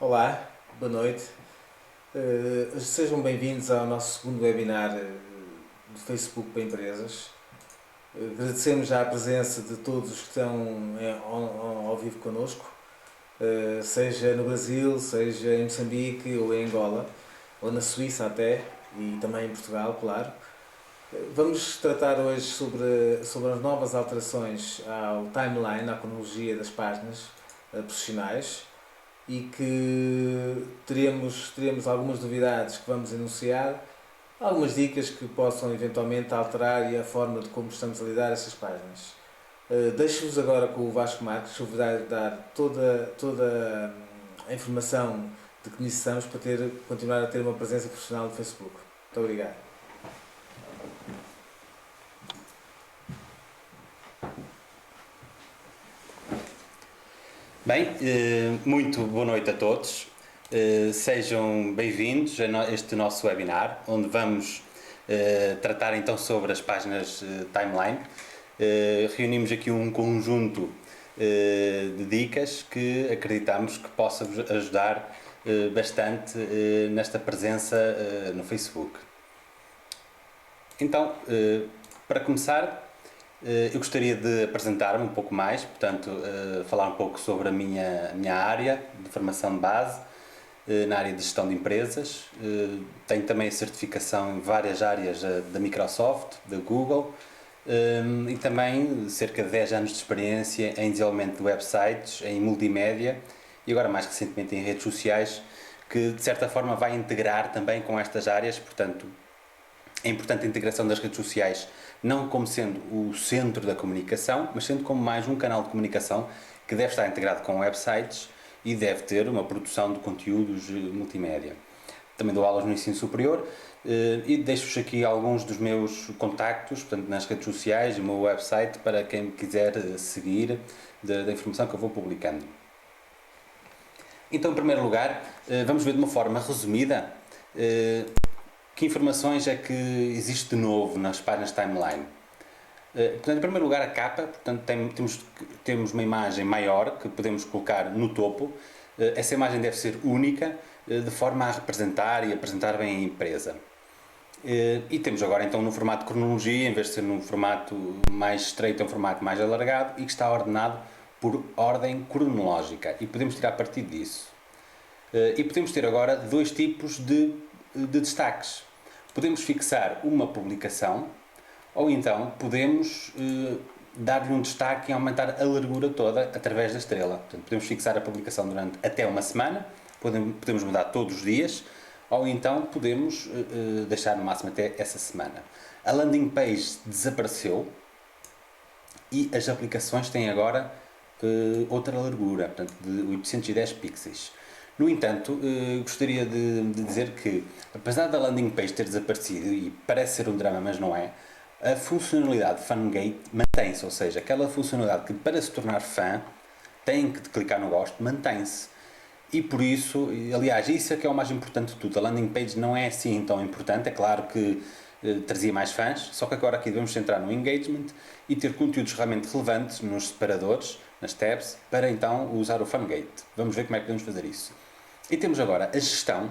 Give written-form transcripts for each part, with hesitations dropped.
Olá, boa noite. Sejam bem-vindos ao nosso segundo webinar do Facebook para Empresas. Agradecemos já a presença de todos os que estão ao vivo connosco, seja no Brasil, seja em Moçambique ou em Angola, ou na Suíça até, e também em Portugal, claro. Vamos tratar hoje sobre as novas alterações ao timeline, à cronologia das páginas profissionais, e que teremos algumas novidades que vamos enunciar, algumas dicas que possam eventualmente alterar a forma de como estamos a lidar essas páginas. Deixo-vos agora com o Vasco Marques, que vos vai dar toda a informação de que necessitamos para continuar a ter uma presença profissional no Facebook. Muito obrigado. Bem, muito boa noite a todos. Sejam bem-vindos a este nosso webinar, onde vamos tratar então sobre as páginas timeline. Reunimos aqui um conjunto de dicas que acreditamos que possa vos ajudar bastante nesta presença no Facebook. Então, para começar, eu gostaria de apresentar-me um pouco mais, portanto, falar um pouco sobre a minha área de formação de base, na área de gestão de empresas. Tenho também a certificação em várias áreas da Microsoft, da Google, e também cerca de 10 anos de experiência em desenvolvimento de websites, em multimédia e agora mais recentemente em redes sociais, que de certa forma vai integrar também com estas áreas. Portanto, é importante a integração das redes sociais, não como sendo o centro da comunicação, mas sendo como mais um canal de comunicação que deve estar integrado com websites e deve ter uma produção de conteúdos multimédia. Também dou aulas no ensino superior e deixo-vos aqui alguns dos meus contactos, portanto, nas redes sociais, o meu website, para quem me quiser seguir da informação que eu vou publicando. Então, em primeiro lugar, vamos ver de uma forma resumida que informações é que existe de novo nas páginas timeline. Portanto, em primeiro lugar, a capa. Portanto, temos uma imagem maior que podemos colocar no topo. Essa imagem deve ser única, de forma a representar e apresentar bem a empresa. E temos agora então no formato de cronologia, em vez de ser num formato mais estreito, é um formato mais alargado e que está ordenado por ordem cronológica, e podemos tirar partido disso. E podemos ter agora dois tipos de destaques. Podemos fixar uma publicação, ou então podemos dar-lhe um destaque e aumentar a largura toda através da estrela. Portanto, podemos fixar a publicação durante até uma semana, podemos mudar todos os dias, ou então podemos deixar no máximo até essa semana. A landing page desapareceu e as aplicações têm agora outra largura, portanto, de 810 pixels. No entanto, gostaria de dizer que, apesar da landing page ter desaparecido, e parece ser um drama, mas não é, a funcionalidade FanGate mantém-se, ou seja, aquela funcionalidade que para se tornar fã tem que clicar no gosto, mantém-se. E por isso, aliás, isso é que é o mais importante de tudo. A landing page não é assim tão importante, é claro que trazia mais fãs, só que agora aqui devemos centrar no engagement e ter conteúdos realmente relevantes nos separadores, nas tabs, para então usar o FanGate. Vamos ver como é que podemos fazer isso. E temos agora a gestão,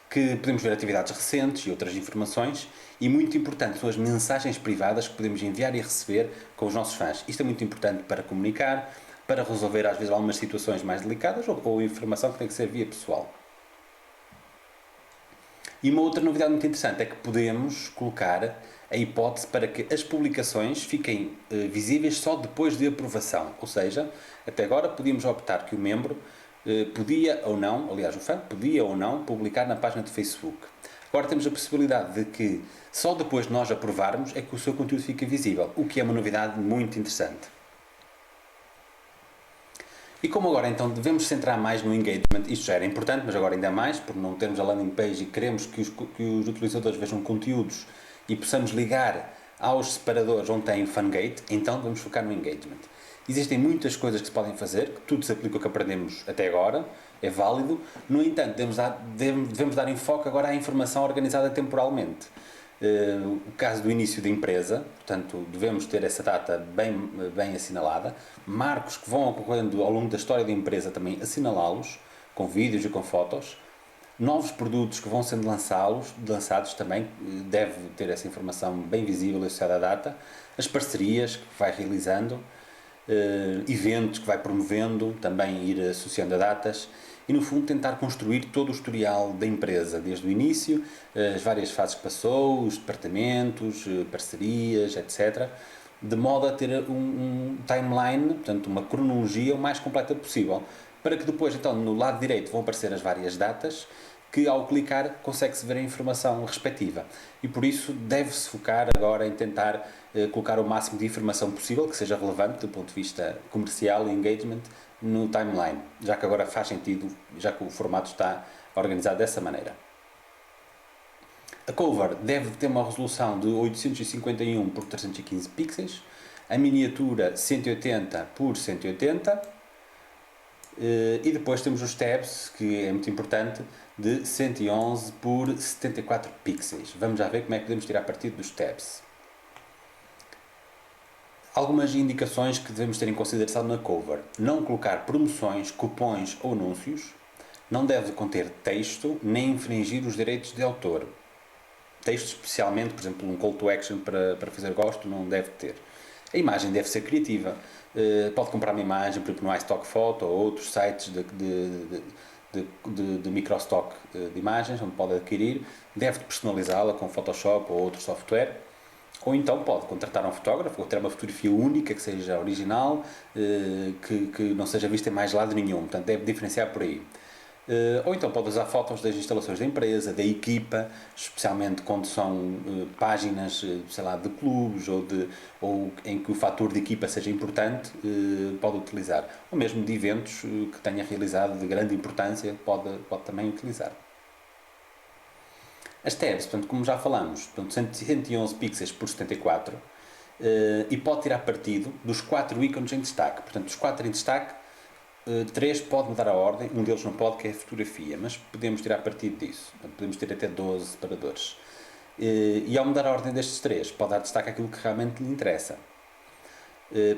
que podemos ver atividades recentes e outras informações, e muito importante são as mensagens privadas que podemos enviar e receber com os nossos fãs. Isto é muito importante para comunicar, para resolver às vezes algumas situações mais delicadas ou informação que tem que ser via pessoal. E uma outra novidade muito interessante é que podemos colocar a hipótese para que as publicações fiquem visíveis só depois de aprovação. Ou seja, até agora podíamos optar que o membro podia ou não, aliás o fã podia ou não publicar na página de Facebook. Agora temos a possibilidade de que só depois de nós aprovarmos é que o seu conteúdo fica visível, o que é uma novidade muito interessante. E como agora então devemos centrar mais no engagement, isto já era importante, mas agora ainda mais, por não termos a landing page e queremos que os utilizadores vejam conteúdos e possamos ligar aos separadores onde tem o FanGate, então vamos focar no engagement. Existem muitas coisas que se podem fazer, que tudo se aplica ao que aprendemos até agora, é válido. No entanto, devemos dar enfoque agora à informação organizada temporalmente. O caso do início da empresa, portanto, devemos ter essa data bem assinalada. Marcos que vão ocorrendo ao longo da história da empresa também assinalá-los. com vídeos e com fotos. Novos produtos que vão sendo lançados também, deve ter essa informação bem visível associada à data. As parcerias que vai realizando, eventos que vai promovendo, também ir associando a datas. E no fundo tentar construir todo o historial da empresa, desde o início, as várias fases que passou, os departamentos, parcerias, etc. De modo a ter um timeline, portanto uma cronologia o mais completa possível. Para que depois, então, no lado direito vão aparecer as várias datas, que ao clicar consegue-se ver a informação respectiva. E por isso deve-se focar agora em tentar colocar o máximo de informação possível, que seja relevante do ponto de vista comercial e engagement, no timeline, já que agora faz sentido, já que o formato está organizado dessa maneira. A cover deve ter uma resolução de 851 por 315 pixels, a miniatura 180 por 180 e depois temos os tabs, que é muito importante, de 111 por 74 pixels. Vamos já ver como é que podemos tirar partido dos tabs. Algumas indicações que devemos ter em consideração na cover: não colocar promoções, cupons ou anúncios, não deve conter texto nem infringir os direitos de autor. Texto especialmente, por exemplo, um call to action para fazer gosto, não deve ter. A imagem deve ser criativa. Pode comprar uma imagem, por exemplo, no iStock Photo ou outros sites de microstock de imagens, onde pode adquirir. Deve personalizá-la com Photoshop ou outro software. Ou então pode contratar um fotógrafo ou ter uma fotografia única, que seja original, que não seja vista em mais lado nenhum. Portanto, deve diferenciar por aí. Ou então pode usar fotos das instalações da empresa, da equipa, especialmente quando são páginas, sei lá, de clubes ou em que o fator de equipa seja importante, pode utilizar. Ou mesmo de eventos que tenha realizado de grande importância, pode também utilizar. As tabs, portanto, como já falamos, portanto, 111 pixels por 74 e pode tirar partido dos 4 ícones em destaque. Portanto, os 4 em destaque, 3 pode mudar a ordem, um deles não pode, que é a fotografia, mas podemos tirar partido disso. Portanto, podemos ter até 12 separadores. E ao mudar a ordem destes 3, pode dar destaque àquilo que realmente lhe interessa.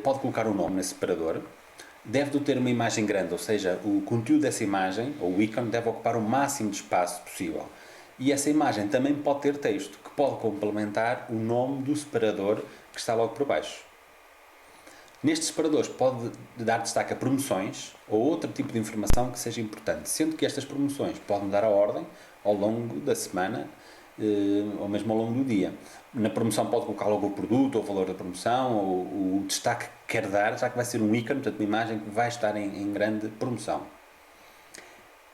Pode colocar um nome nesse separador. Deve ter uma imagem grande, ou seja, o conteúdo dessa imagem, ou o ícone, deve ocupar o máximo de espaço possível. E essa imagem também pode ter texto, que pode complementar o nome do separador que está logo por baixo. Nestes separadores pode dar destaque a promoções ou outro tipo de informação que seja importante, sendo que estas promoções podem mudar a ordem ao longo da semana ou mesmo ao longo do dia. Na promoção pode colocar logo o produto, ou o valor da promoção, ou o destaque que quer dar, já que vai ser um ícone, portanto uma imagem que vai estar em grande promoção.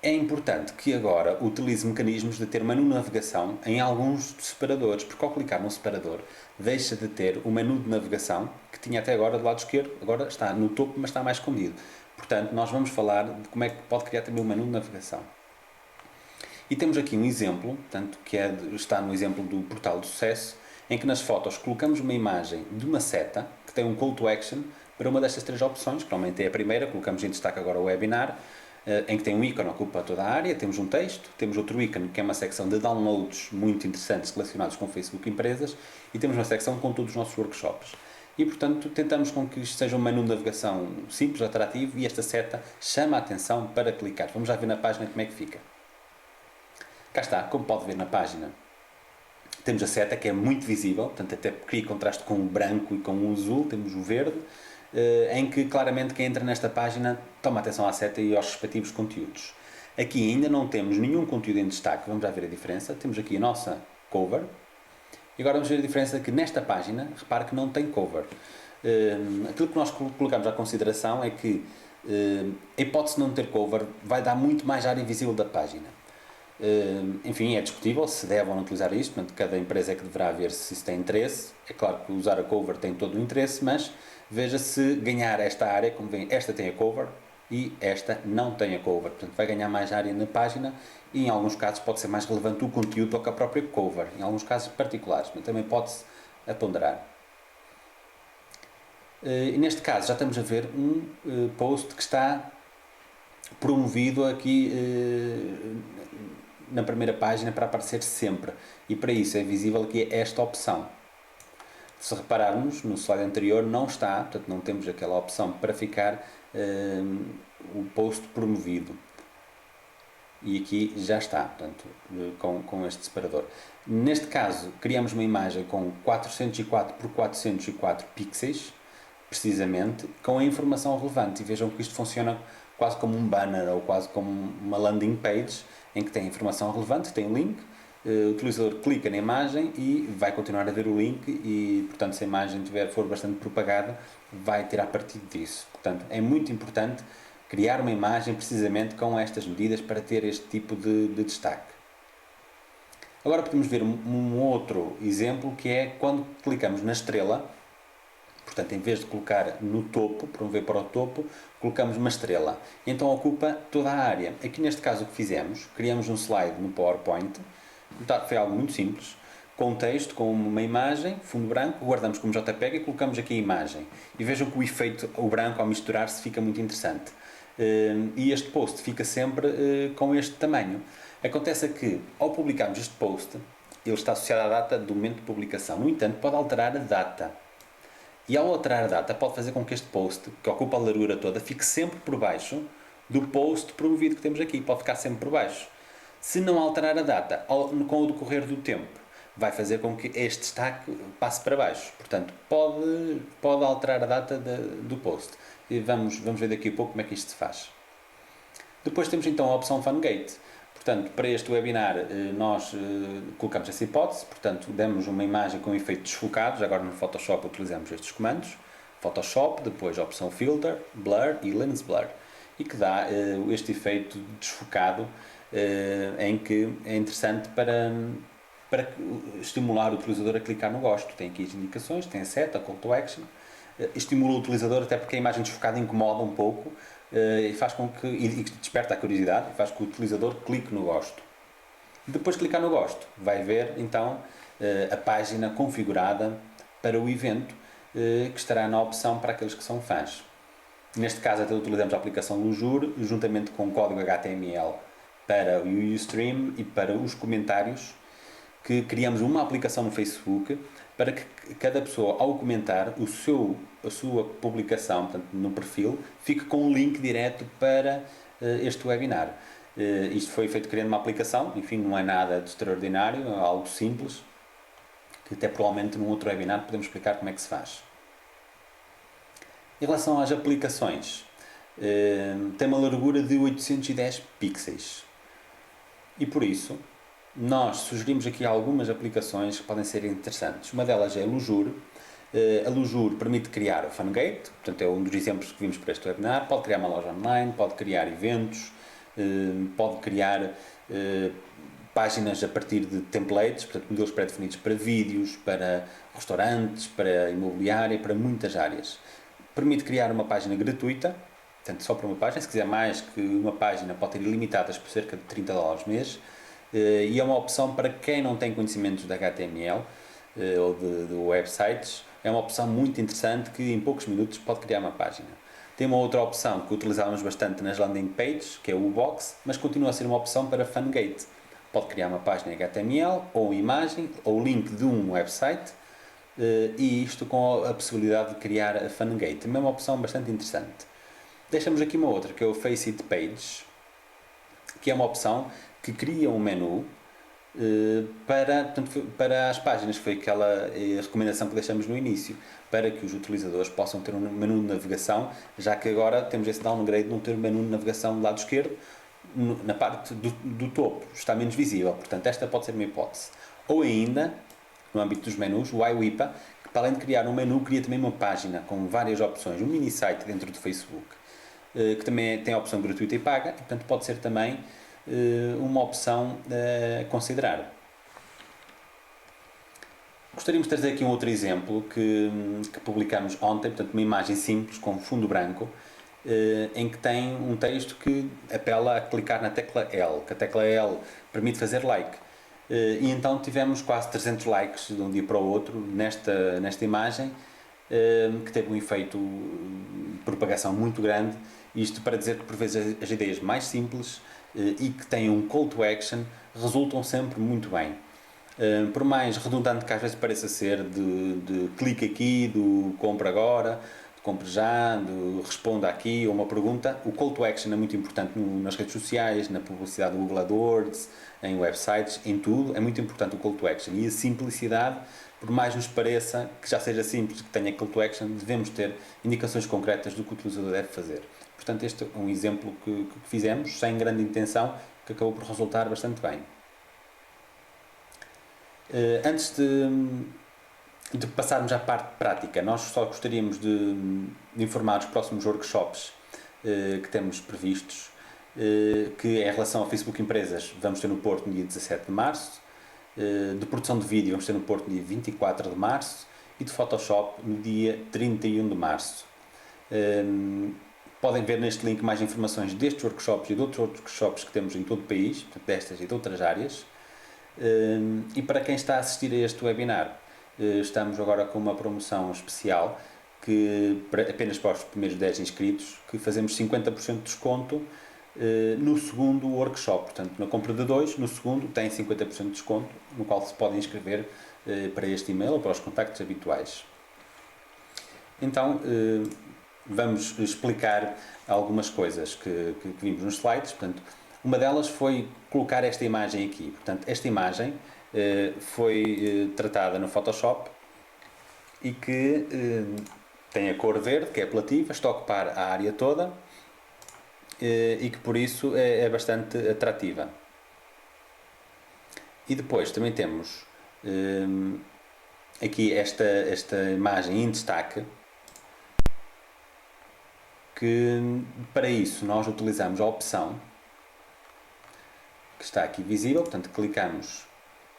É importante que agora utilize mecanismos de ter menu de navegação em alguns separadores, porque ao clicar no separador deixa de ter o menu de navegação que tinha até agora do lado esquerdo, agora está no topo, mas está mais escondido. Portanto, nós vamos falar de como é que pode criar também o menu de navegação. E temos aqui um exemplo, portanto, está no exemplo do portal de sucesso, em que nas fotos colocamos uma imagem de uma seta que tem um call to action para uma destas 3 opções, que normalmente é a primeira, colocamos em destaque agora o webinar, em que tem um ícone que ocupa toda a área, temos um texto, temos outro ícone que é uma secção de downloads muito interessantes relacionados com Facebook Empresas e temos uma secção com todos os nossos workshops. E, portanto, tentamos com que isto seja um menu de navegação simples, atrativo e esta seta chama a atenção para clicar. Vamos já ver na página como é que fica. Cá está, como pode ver na página, temos a seta que é muito visível, portanto até cria contraste com o branco e com o azul, temos o verde, em que claramente quem entra nesta página toma atenção à seta e aos respectivos conteúdos. Aqui ainda não temos nenhum conteúdo em destaque, vamos já ver a diferença. Temos aqui a nossa cover e agora vamos ver a diferença que nesta página, repare que não tem cover. Aquilo que nós colocamos à consideração é que a hipótese de não ter cover vai dar muito mais área visível da página. Enfim, é discutível se deve ou não utilizar isto, portanto, cada empresa é que deverá ver se isso tem interesse. É claro que usar a cover tem todo o interesse, mas veja se ganhar esta área, como vem, esta tem a cover e esta não tem a cover, portanto vai ganhar mais área na página e em alguns casos pode ser mais relevante o conteúdo do que a própria cover, em alguns casos particulares, mas também pode-se ponderar. E neste caso já estamos a ver um post que está promovido aqui na primeira página para aparecer sempre e para isso é visível aqui esta opção. Se repararmos no slide anterior não está, portanto não temos aquela opção para ficar o post promovido. e aqui já está, portanto, com este separador. Neste caso, criamos uma imagem com 404 por 404 pixels, precisamente, com a informação relevante. E vejam que isto funciona quase como um banner ou quase como uma landing page, em que tem informação relevante, tem o link, o utilizador clica na imagem e vai continuar a ver o link e, portanto, se a imagem for bastante propagada, vai tirar partido disso. Portanto, é muito importante criar uma imagem precisamente com estas medidas para ter este tipo de destaque. Agora podemos ver um outro exemplo, que é quando clicamos na estrela. Portanto, em vez de colocar no topo, promover para o topo, colocamos uma estrela. Então ocupa toda a área. Aqui neste caso o que fizemos, criamos um slide no PowerPoint, foi algo muito simples, com um texto, com uma imagem, fundo branco, guardamos como JPEG e colocamos aqui a imagem. E vejam que o efeito, o branco ao misturar-se, fica muito interessante. E este post fica sempre com este tamanho. Acontece que, ao publicarmos este post, ele está associado à data do momento de publicação. No entanto, pode alterar a data. E ao alterar a data, pode fazer com que este post, que ocupa a largura toda, fique sempre por baixo do post promovido que temos aqui. Pode ficar sempre por baixo. Se não alterar a data, com o decorrer do tempo, vai fazer com que este destaque passe para baixo. Portanto, pode alterar a data do post. E vamos ver daqui a pouco como é que isto se faz. Depois temos então a opção FunGate. Portanto, para este webinar nós colocamos essa hipótese, portanto, demos uma imagem com efeitos desfocados, agora no Photoshop utilizamos estes comandos, Photoshop, depois a opção Filter, Blur e Lens Blur, e que dá este efeito desfocado em que é interessante para estimular o utilizador a clicar no gosto. Tem aqui as indicações, tem a seta, a Call to Action, estimula o utilizador até porque a imagem desfocada incomoda um pouco, e faz com que, e desperta a curiosidade, e faz com que o utilizador clique no gosto. Depois de clicar no gosto, vai ver então a página configurada para o evento, que estará na opção para aqueles que são fãs. Neste caso até utilizamos a aplicação Lujur, juntamente com o código HTML para o Ustream e para os comentários, que criamos uma aplicação no Facebook para que cada pessoa, ao comentar a sua publicação, portanto, no perfil, fique com um link direto para este webinar. Isto foi feito criando uma aplicação, enfim, não é nada de extraordinário, é algo simples, que até provavelmente num outro webinar podemos explicar como é que se faz. Em relação às aplicações, tem uma largura de 810 pixels. E por isso, nós sugerimos aqui algumas aplicações que podem ser interessantes. Uma delas é a Lujur. A Lujur permite criar o FunGate, portanto é um dos exemplos que vimos para este webinar. Pode criar uma loja online, pode criar eventos, pode criar páginas a partir de templates, portanto modelos pré-definidos para vídeos, para restaurantes, para imobiliária, para muitas áreas. Permite criar uma página gratuita, portanto só para uma página. Se quiser mais que uma página, pode ter ilimitadas por cerca de $30 mês. E é uma opção para quem não tem conhecimentos de HTML ou de websites. É uma opção muito interessante que em poucos minutos pode criar uma página. Tem uma outra opção que utilizávamos bastante nas landing pages, que é o Box, mas continua a ser uma opção para FunGate. Pode criar uma página HTML ou imagem ou link de um website, e isto com a possibilidade de criar a FunGate. Também é uma opção bastante interessante. Deixamos aqui uma outra, que é o Face It Page, que é uma opção que cria um menu para as páginas. Foi aquela recomendação que deixamos no início, para que os utilizadores possam ter um menu de navegação, já que agora temos esse downgrade de não ter um menu de navegação do lado esquerdo, na parte do topo, está menos visível. Portanto, esta pode ser uma hipótese. Ou ainda, no âmbito dos menus, o iWipa, que para além de criar um menu, cria também uma página com várias opções, um mini site dentro do Facebook, que também tem a opção gratuita e paga, e portanto pode ser também uma opção a considerar. Gostaríamos de trazer aqui um outro exemplo que publicámos ontem, portanto uma imagem simples com fundo branco, em que tem um texto que apela a clicar na tecla L, que a tecla L permite fazer like. E então tivemos quase 300 likes de um dia para o outro nesta imagem, que teve um efeito de propagação muito grande. Isto para dizer que por vezes as ideias mais simples e que têm um call to action resultam sempre muito bem. Por mais redundante que às vezes pareça ser, de clique aqui, do compra agora, compre já, de responda aqui a uma pergunta. O call to action é muito importante nas redes sociais, na publicidade do Google AdWords, em websites, em tudo. É muito importante o call to action. E a simplicidade, por mais nos pareça que já seja simples, que tenha call to action, devemos ter indicações concretas do que o utilizador deve fazer. Portanto, este é um exemplo que fizemos, sem grande intenção, que acabou por resultar bastante bem. Antes de passarmos à parte prática, nós só gostaríamos de informar os próximos workshops que temos previstos, que em relação ao Facebook Empresas vamos ter no Porto no dia 17 de março, de produção de vídeo vamos ter no Porto no dia 24 de março e de Photoshop no dia 31 de março. Podem ver neste link mais informações destes workshops e de outros workshops que temos em todo o país, destas e de outras áreas. E para quem está a assistir a este webinar, estamos agora com uma promoção especial que apenas para os primeiros 10 inscritos, que fazemos 50% de desconto no segundo workshop. Portanto, na compra de 2, no segundo tem 50% de desconto, no qual se pode inscrever para este e-mail ou para os contactos habituais. Então, vamos explicar algumas coisas que vimos nos slides. Portanto, uma delas foi colocar esta imagem aqui. Portanto, esta imagem foi tratada no Photoshop e que tem a cor verde, que é apelativa, está a ocupar a área toda e que por isso é bastante atrativa. E depois também temos aqui esta imagem em destaque, que para isso nós utilizamos a opção que está aqui visível, portanto clicamos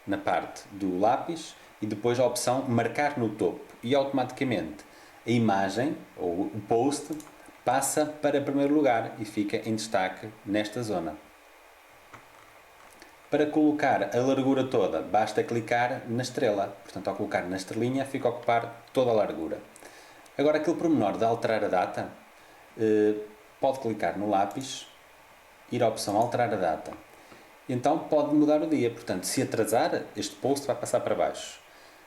na parte do lápis e depois a opção marcar no topo e automaticamente a imagem ou o post passa para primeiro lugar e fica em destaque nesta zona. Para colocar a largura toda basta clicar na estrela, portanto ao colocar na estrelinha fica a ocupar toda a largura. Agora aquele pormenor de alterar a data, pode clicar no lápis, ir à opção alterar a data. Então pode mudar o dia, portanto se atrasar, este post vai passar para baixo.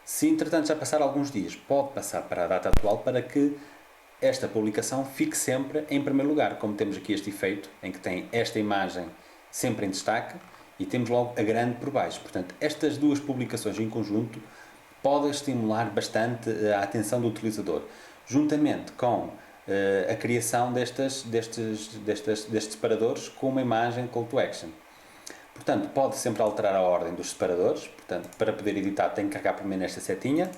Se entretanto já passar alguns dias, pode passar para a data atual para que esta publicação fique sempre em primeiro lugar, como temos aqui este efeito em que tem esta imagem sempre em destaque e temos logo a grande por baixo. Portanto, estas duas publicações em conjunto podem estimular bastante a atenção do utilizador, juntamente com a criação destes separadores com uma imagem call to action. Portanto, pode sempre alterar a ordem dos separadores. Portanto, para poder editar tem que carregar primeiro nesta setinha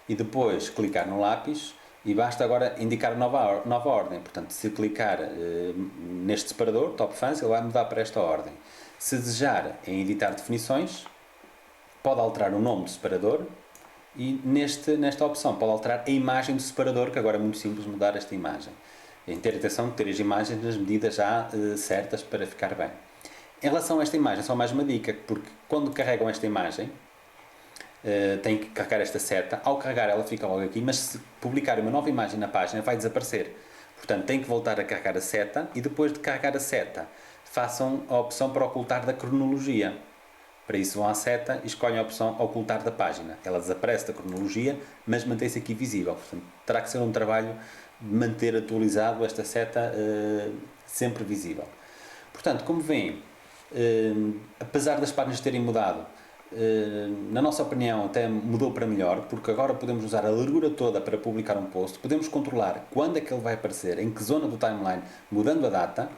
e depois clicar no lápis e basta agora indicar nova ordem. Portanto, se clicar neste separador, Top Fans, ele vai mudar para esta ordem. Se desejar em editar definições, pode alterar o nome do separador e nesta opção pode alterar a imagem do separador, que agora é muito simples mudar esta imagem. Em ter atenção de ter as imagens nas medidas já certas para ficar bem. Em relação a esta imagem, só mais uma dica, porque quando carregam esta imagem, têm que carregar esta seta. Ao carregar ela fica logo aqui, mas se publicar uma nova imagem na página vai desaparecer. Portanto, têm que voltar a carregar a seta e depois de carregar a seta, façam a opção para ocultar da cronologia. Para isso vão à seta e escolhem a opção ocultar da página. Ela desaparece da cronologia, mas mantém-se aqui visível. Portanto, terá que ser um trabalho de manter atualizado esta seta sempre visível. Portanto, como veem, apesar das páginas terem mudado, na nossa opinião até mudou para melhor, porque agora podemos usar a largura toda para publicar um post, podemos controlar quando é que ele vai aparecer, em que zona do timeline, mudando a data.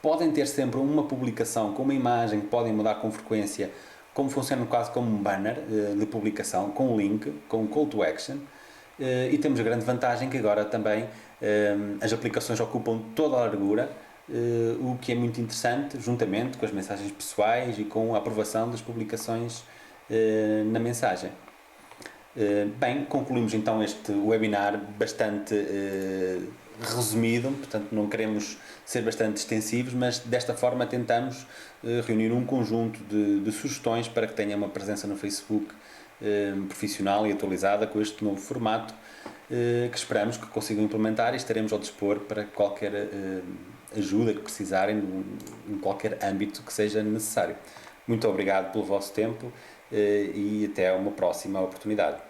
Podem ter sempre uma publicação com uma imagem que podem mudar com frequência, como funciona no caso como um banner de publicação, com um link, com um call to action, e temos a grande vantagem que agora também as aplicações ocupam toda a largura, o que é muito interessante, juntamente com as mensagens pessoais e com a aprovação das publicações na mensagem. Bem, concluímos então este webinar bastante resumido, portanto não queremos ser bastante extensivos, mas desta forma tentamos reunir um conjunto de sugestões para que tenha uma presença no Facebook profissional e atualizada com este novo formato, que esperamos que consigam implementar e estaremos ao dispor para qualquer ajuda que precisarem em qualquer âmbito que seja necessário. Muito obrigado pelo vosso tempo e até uma próxima oportunidade.